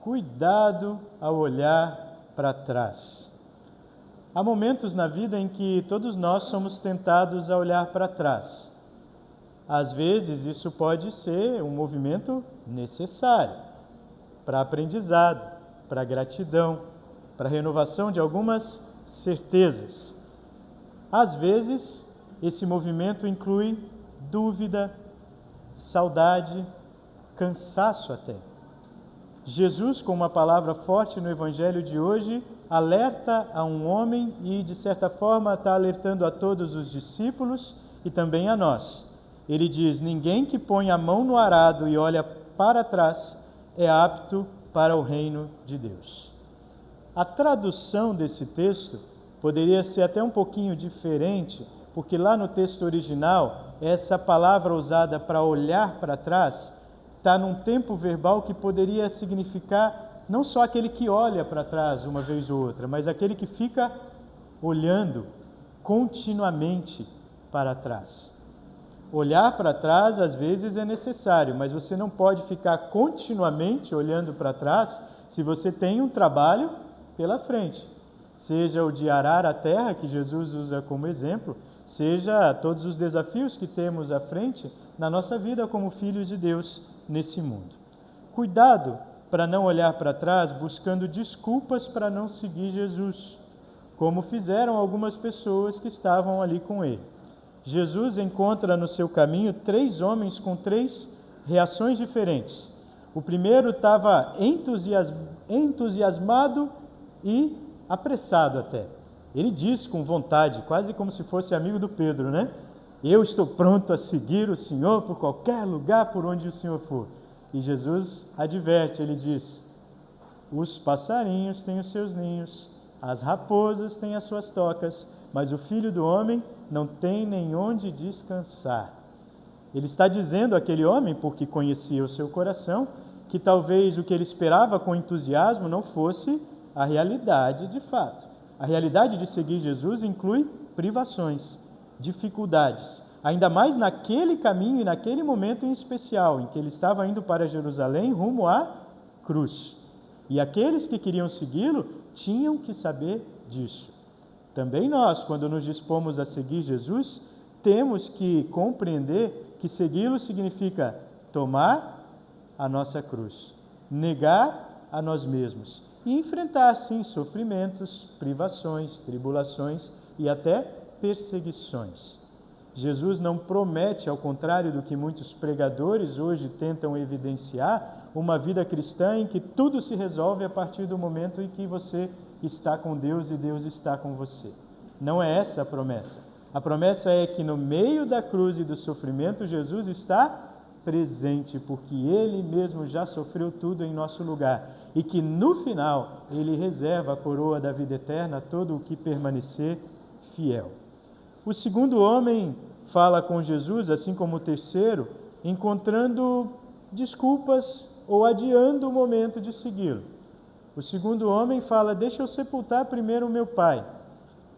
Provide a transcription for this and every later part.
Cuidado ao olhar para trás. Há momentos na vida em que todos nós somos tentados a olhar para trás. Às vezes isso pode ser um movimento necessário para aprendizado, para gratidão, para renovação de algumas certezas. Às vezes esse movimento inclui dúvida, saudade, cansaço até. Jesus, com uma palavra forte no Evangelho de hoje, alerta a um homem e, de certa forma, está alertando a todos os discípulos e também a nós. Ele diz: ninguém que põe a mão no arado e olha para trás é apto para o reino de Deus. A tradução desse texto poderia ser até um pouquinho diferente, porque lá no texto original, essa palavra usada para olhar para trás está num tempo verbal que poderia significar não só aquele que olha para trás uma vez ou outra, mas aquele que fica olhando continuamente para trás. Olhar para trás às vezes é necessário, mas você não pode ficar continuamente olhando para trás se você tem um trabalho pela frente. Seja o de arar a terra, que Jesus usa como exemplo, seja todos os desafios que temos à frente na nossa vida como filhos de Deus nesse mundo. Cuidado para não olhar para trás buscando desculpas para não seguir Jesus, como fizeram algumas pessoas que estavam ali com ele. Jesus encontra no seu caminho 3 homens com 3 reações diferentes. O primeiro estava entusiasmado e apressado até. Ele diz com vontade, quase como se fosse amigo do Pedro, né? Eu estou pronto a seguir o Senhor por qualquer lugar por onde o Senhor for. E Jesus adverte, ele diz: os passarinhos têm os seus ninhos, as raposas têm as suas tocas, mas o Filho do Homem não tem nem onde descansar. Ele está dizendo àquele homem, porque conhecia o seu coração, que talvez o que ele esperava com entusiasmo não fosse a realidade de fato. A realidade de seguir Jesus inclui privações, dificuldades, ainda mais naquele caminho e naquele momento em especial, em que ele estava indo para Jerusalém rumo à cruz. E aqueles que queriam segui-lo tinham que saber disso. Também nós, quando nos dispomos a seguir Jesus, temos que compreender que segui-lo significa tomar a nossa cruz, negar a nós mesmos e enfrentar, sim, sofrimentos, privações, tribulações e até perseguições. Jesus não promete, ao contrário do que muitos pregadores hoje tentam evidenciar, uma vida cristã em que tudo se resolve a partir do momento em que você está com Deus e Deus está com você. Não é essa a promessa. A promessa é que no meio da cruz e do sofrimento, Jesus está presente, porque Ele mesmo já sofreu tudo em nosso lugar, e que no final Ele reserva a coroa da vida eterna a todo o que permanecer fiel. O segundo homem fala com Jesus, assim como o terceiro, encontrando desculpas ou adiando o momento de segui-lo. O segundo homem fala: deixa eu sepultar primeiro o meu pai.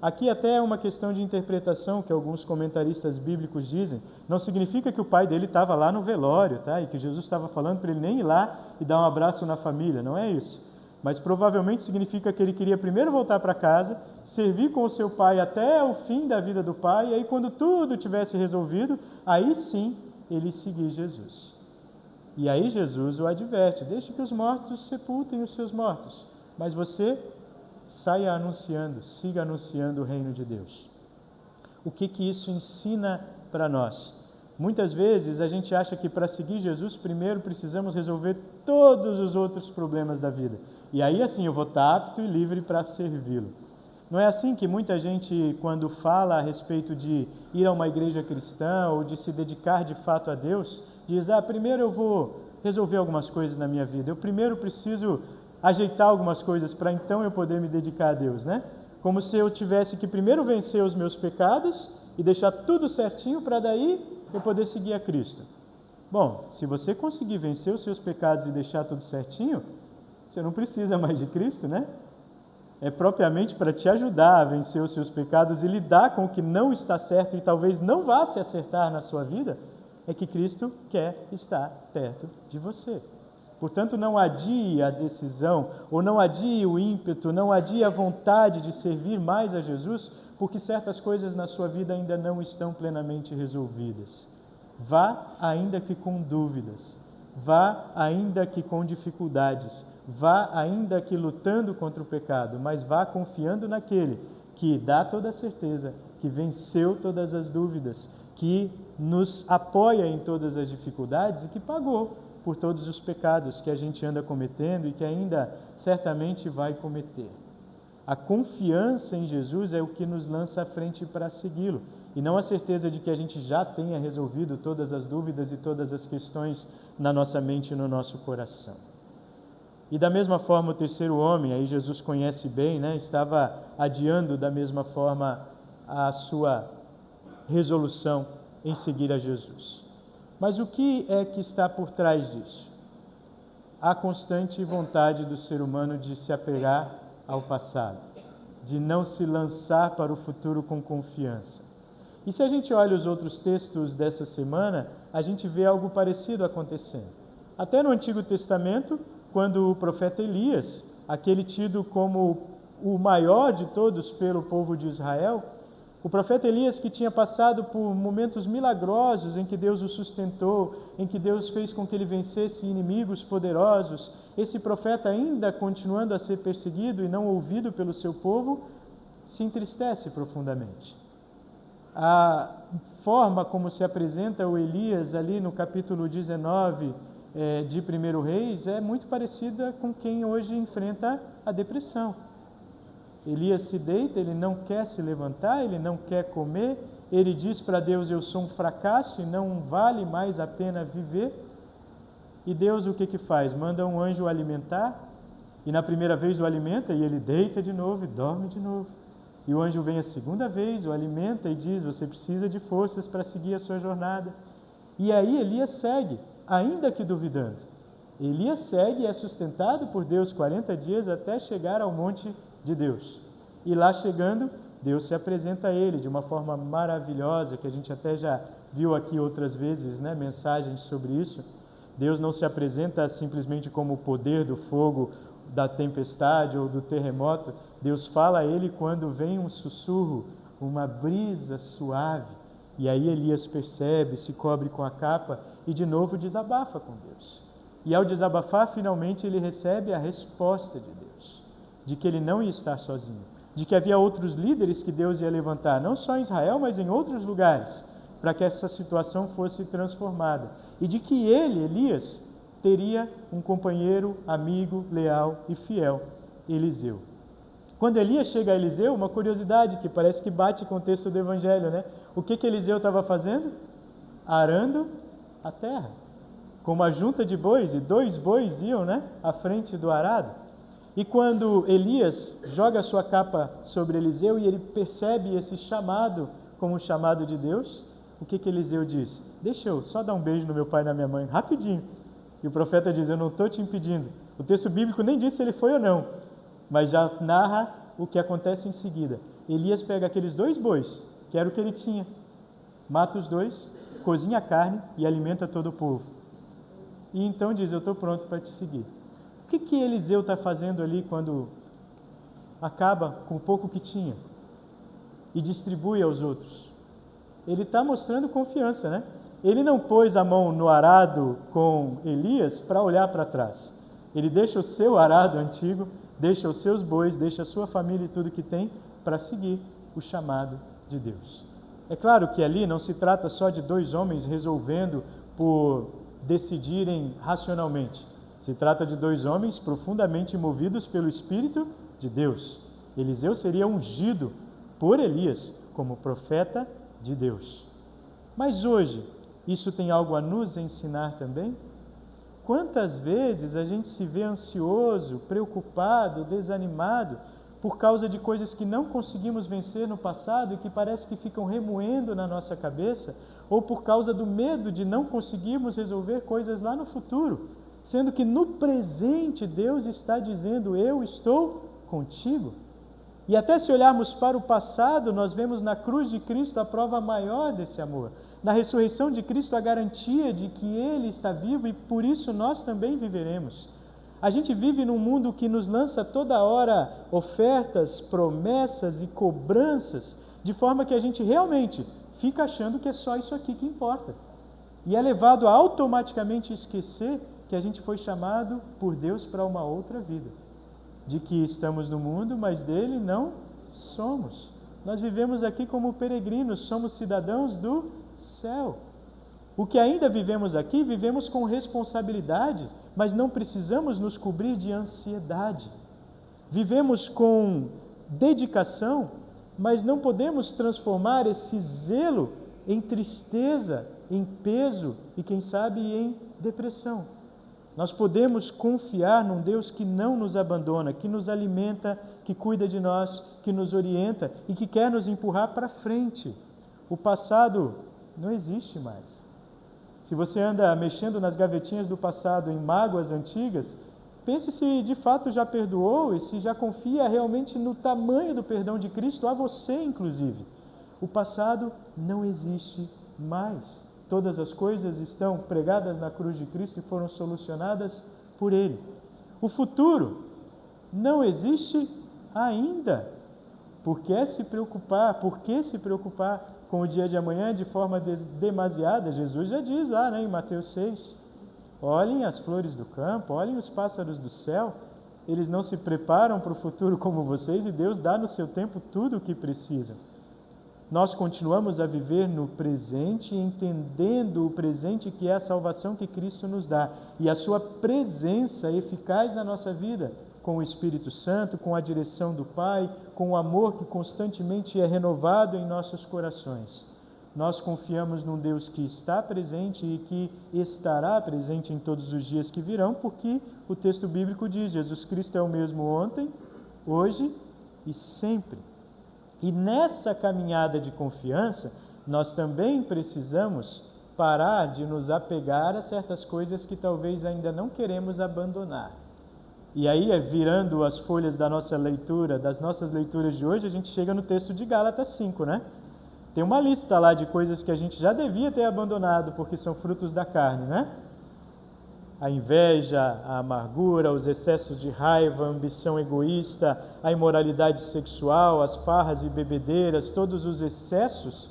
Aqui até é uma questão de interpretação que alguns comentaristas bíblicos dizem. Não significa que o pai dele estava lá no velório, tá? E que Jesus estava falando para ele nem ir lá e dar um abraço na família, não é isso. Mas provavelmente significa que ele queria primeiro voltar para casa, servir com o seu pai até o fim da vida do pai, e aí quando tudo tivesse resolvido, aí sim ele seguir Jesus. E aí Jesus o adverte: deixe que os mortos sepultem os seus mortos, mas você saia anunciando, siga anunciando o reino de Deus. O que isso ensina para nós? Muitas vezes a gente acha que para seguir Jesus primeiro precisamos resolver todos os outros problemas da vida. E aí assim eu vou estar apto e livre para servi-lo. Não é assim que muita gente, quando fala a respeito de ir a uma igreja cristã ou de se dedicar de fato a Deus, diz: primeiro eu vou resolver algumas coisas na minha vida, eu primeiro preciso ajeitar algumas coisas para então eu poder me dedicar a Deus, né? Como se eu tivesse que primeiro vencer os meus pecados e deixar tudo certinho para daí eu poder seguir a Cristo. Bom, se você conseguir vencer os seus pecados e deixar tudo certinho, você não precisa mais de Cristo, né? É propriamente para te ajudar a vencer os seus pecados e lidar com o que não está certo e talvez não vá se acertar na sua vida, é que Cristo quer estar perto de você. Portanto, não adie a decisão, ou não adie o ímpeto, não adie a vontade de servir mais a Jesus, porque certas coisas na sua vida ainda não estão plenamente resolvidas. Vá ainda que com dúvidas, vá ainda que com dificuldades, vá ainda que lutando contra o pecado, mas vá confiando naquele que dá toda a certeza, que venceu todas as dúvidas, que nos apoia em todas as dificuldades e que pagou por todos os pecados que a gente anda cometendo e que ainda certamente vai cometer. A confiança em Jesus é o que nos lança à frente para segui-lo, e não a certeza de que a gente já tenha resolvido todas as dúvidas e todas as questões na nossa mente e no nosso coração. E da mesma forma o terceiro homem, aí Jesus conhece bem, né, estava adiando da mesma forma a sua resolução em seguir a Jesus. Mas o que é que está por trás disso? A constante vontade do ser humano de se apegar ao passado, de não se lançar para o futuro com confiança. E se a gente olha os outros textos dessa semana, a gente vê algo parecido acontecendo. Até no Antigo Testamento, quando o profeta Elias, aquele tido como o maior de todos pelo povo de Israel, o profeta Elias, que tinha passado por momentos milagrosos em que Deus o sustentou, em que Deus fez com que ele vencesse inimigos poderosos, esse profeta, ainda continuando a ser perseguido e não ouvido pelo seu povo, se entristece profundamente. A forma como se apresenta o Elias ali no capítulo 19 de 1 Reis é muito parecida com quem hoje enfrenta a depressão. Elias se deita, ele não quer se levantar, ele não quer comer, ele diz para Deus: eu sou um fracasso e não vale mais a pena viver. E Deus o que faz? Manda um anjo o alimentar, e na primeira vez o alimenta e ele deita de novo e dorme de novo. E o anjo vem a segunda vez, o alimenta e diz: você precisa de forças para seguir a sua jornada. E aí Elias segue, ainda que duvidando. Elias segue e é sustentado por Deus 40 dias até chegar ao monte de Deus. E lá chegando, Deus se apresenta a ele de uma forma maravilhosa, que a gente até já viu aqui outras vezes, né, mensagens sobre isso. Deus não se apresenta simplesmente como o poder do fogo, da tempestade ou do terremoto. Deus fala a ele quando vem um sussurro, uma brisa suave. E aí Elias percebe, se cobre com a capa e de novo desabafa com Deus. E ao desabafar, finalmente ele recebe a resposta de Deus, de que ele não ia estar sozinho, de que havia outros líderes que Deus ia levantar, não só em Israel, mas em outros lugares, para que essa situação fosse transformada. E de que ele, Elias, teria um companheiro, amigo, leal e fiel, Eliseu. Quando Elias chega a Eliseu, uma curiosidade que parece que bate com o texto do Evangelho, né? O que Eliseu estava fazendo? Arando a terra, com uma junta de bois, e 2 bois iam, né, à frente do arado. E quando Elias joga a sua capa sobre Eliseu e ele percebe esse chamado como um chamado de Deus, o que Eliseu diz? Deixa eu só dar um beijo no meu pai e na minha mãe, rapidinho. E o profeta diz: eu não estou te impedindo. O texto bíblico nem diz se ele foi ou não, mas já narra o que acontece em seguida. Elias pega aqueles 2 bois, que era o que ele tinha, mata os 2, cozinha a carne e alimenta todo o povo. E então diz: eu estou pronto para te seguir. O que Eliseu está fazendo ali quando acaba com o pouco que tinha e distribui aos outros? Ele está mostrando confiança, né? Ele não pôs a mão no arado com Elias para olhar para trás. Ele deixa o seu arado antigo, deixa os seus bois, deixa a sua família e tudo que tem para seguir o chamado de Deus. É claro que ali não se trata só de 2 homens resolvendo por decidirem racionalmente. Se trata de 2 homens profundamente movidos pelo Espírito de Deus. Eliseu seria ungido por Elias como profeta de Deus. Mas hoje, isso tem algo a nos ensinar também? Quantas vezes a gente se vê ansioso, preocupado, desanimado por causa de coisas que não conseguimos vencer no passado e que parece que ficam remoendo na nossa cabeça, ou por causa do medo de não conseguirmos resolver coisas lá no futuro, sendo que no presente Deus está dizendo: eu estou contigo. E até se olharmos para o passado, nós vemos na cruz de Cristo a prova maior desse amor. na ressurreição de Cristo, a garantia de que Ele está vivo e por isso nós também viveremos. A gente vive num mundo que nos lança toda hora ofertas, promessas e cobranças, de forma que a gente realmente fica achando que é só isso aqui que importa. E é levado a automaticamente esquecer que a gente foi chamado por Deus para uma outra vida. De que estamos no mundo, mas dele não somos. Nós vivemos aqui como peregrinos, somos cidadãos do céu. O que ainda vivemos aqui, vivemos com responsabilidade, mas não precisamos nos cobrir de ansiedade. Vivemos com dedicação, mas não podemos transformar esse zelo em tristeza, em peso e, quem sabe, em depressão. Nós podemos confiar num Deus que não nos abandona, que nos alimenta, que cuida de nós, que nos orienta e que quer nos empurrar para frente. O passado não existe mais. Se você anda mexendo nas gavetinhas do passado em mágoas antigas, pense se de fato já perdoou e se já confia realmente no tamanho do perdão de Cristo, a você inclusive. O passado não existe mais. Todas as coisas estão pregadas na cruz de Cristo e foram solucionadas por Ele. O futuro não existe ainda. Por que se preocupar? Por que se preocupar com o dia de amanhã de forma demasiada? Jesus já diz lá, em Mateus 6, olhem as flores do campo, olhem os pássaros do céu, eles não se preparam para o futuro como vocês e Deus dá no seu tempo tudo o que precisam. Nós continuamos a viver no presente, entendendo o presente que é a salvação que Cristo nos dá e a sua presença eficaz na nossa vida, com o Espírito Santo, com a direção do Pai, com o amor que constantemente é renovado em nossos corações. Nós confiamos num Deus que está presente e que estará presente em todos os dias que virão, porque o texto bíblico diz: Jesus Cristo é o mesmo ontem, hoje e sempre. E nessa caminhada de confiança, nós também precisamos parar de nos apegar a certas coisas que talvez ainda não queremos abandonar. E aí, virando as folhas da nossa leitura, das nossas leituras de hoje, a gente chega no texto de Gálatas 5, né? Tem uma lista lá de coisas que a gente já devia ter abandonado, porque são frutos da carne, né? A inveja, a amargura, os excessos de raiva, a ambição egoísta, a imoralidade sexual, as farras e bebedeiras, todos os excessos,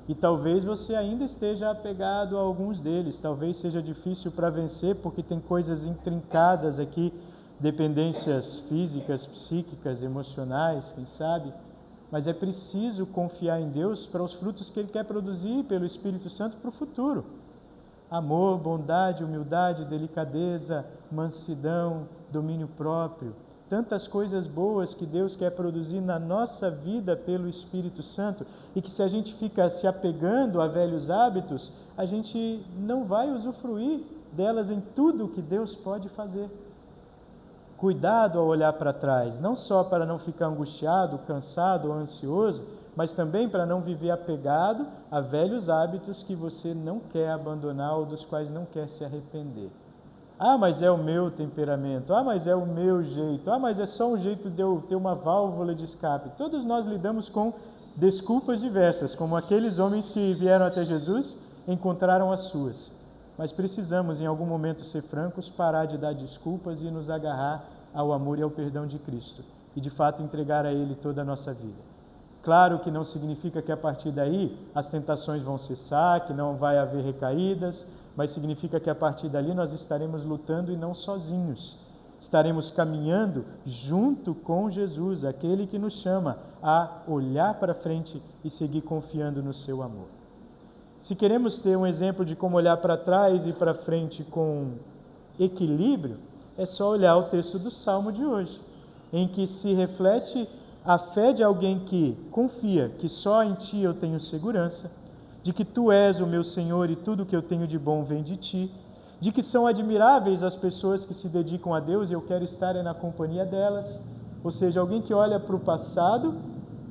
e talvez você ainda esteja apegado a alguns deles, talvez seja difícil para vencer, porque tem coisas intrincadas aqui, dependências físicas, psíquicas, emocionais, quem sabe, mas é preciso confiar em Deus para os frutos que Ele quer produzir pelo Espírito Santo para o futuro. Amor, bondade, humildade, delicadeza, mansidão, domínio próprio. Tantas coisas boas que Deus quer produzir na nossa vida pelo Espírito Santo e que se a gente fica se apegando a velhos hábitos, a gente não vai usufruir delas em tudo que Deus pode fazer. Cuidado ao olhar para trás, não só para não ficar angustiado, cansado ou ansioso, mas também para não viver apegado a velhos hábitos que você não quer abandonar ou dos quais não quer se arrepender. Ah, mas é o meu temperamento. Ah, mas é o meu jeito. Ah, mas é só um jeito de eu ter uma válvula de escape. Todos nós lidamos com desculpas diversas, como aqueles homens que vieram até Jesus encontraram as suas. Mas precisamos, em algum momento, ser francos, parar de dar desculpas e nos agarrar ao amor e ao perdão de Cristo. E, de fato, entregar a Ele toda a nossa vida. Claro que não significa que a partir daí as tentações vão cessar, que não vai haver recaídas, mas significa que a partir dali nós estaremos lutando e não sozinhos. Estaremos caminhando junto com Jesus, aquele que nos chama a olhar para frente e seguir confiando no seu amor. Se queremos ter um exemplo de como olhar para trás e para frente com equilíbrio, é só olhar o texto do Salmo de hoje, em que se reflete a fé de alguém que confia que só em Ti eu tenho segurança, de que Tu és o meu Senhor e tudo que eu tenho de bom vem de Ti, de que são admiráveis as pessoas que se dedicam a Deus e eu quero estar na companhia delas. Ou seja, alguém que olha para o passado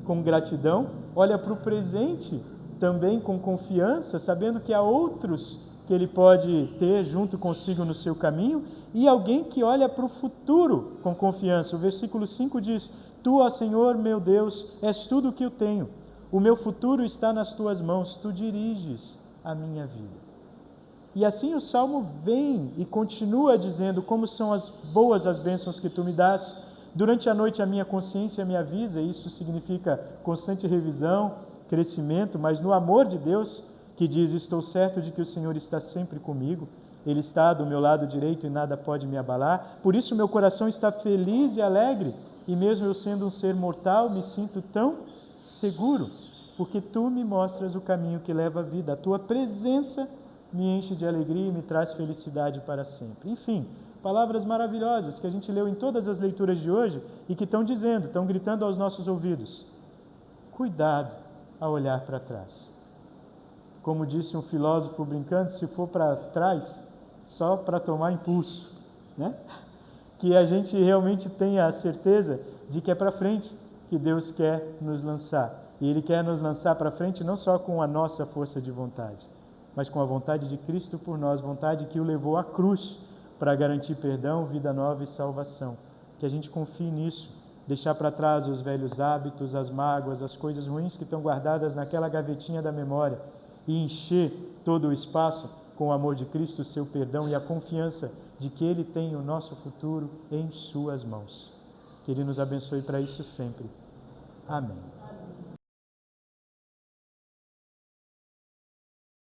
com gratidão, olha para o presente também com confiança, sabendo que há outros que ele pode ter junto consigo no seu caminho, e alguém que olha para o futuro com confiança. O versículo 5 diz: Tu, ó Senhor, meu Deus, és tudo o que eu tenho. O meu futuro está nas Tuas mãos, Tu diriges a minha vida. E assim o Salmo vem e continua dizendo como são boas as bênçãos que tu me dás. Durante a noite a minha consciência me avisa, isso significa constante revisão, crescimento, mas no amor de Deus, que diz, estou certo de que o Senhor está sempre comigo, Ele está do meu lado direito e nada pode me abalar. Por isso meu coração está feliz e alegre, e mesmo eu sendo um ser mortal, me sinto tão seguro, porque tu me mostras o caminho que leva à vida. A tua presença me enche de alegria e me traz felicidade para sempre. Enfim, palavras maravilhosas que a gente leu em todas as leituras de hoje e que estão gritando aos nossos ouvidos. Cuidado a olhar para trás. Como disse um filósofo brincando, se for para trás, só para tomar impulso, né? Que a gente realmente tenha a certeza de que é para frente que Deus quer nos lançar. E Ele quer nos lançar para frente não só com a nossa força de vontade, mas com a vontade de Cristo por nós, vontade que o levou à cruz para garantir perdão, vida nova e salvação. Que a gente confie nisso, deixar para trás os velhos hábitos, as mágoas, as coisas ruins que estão guardadas naquela gavetinha da memória e encher todo o espaço com o amor de Cristo, o seu perdão e a confiança de que Ele tem o nosso futuro em suas mãos. Que Ele nos abençoe para isso sempre. Amém.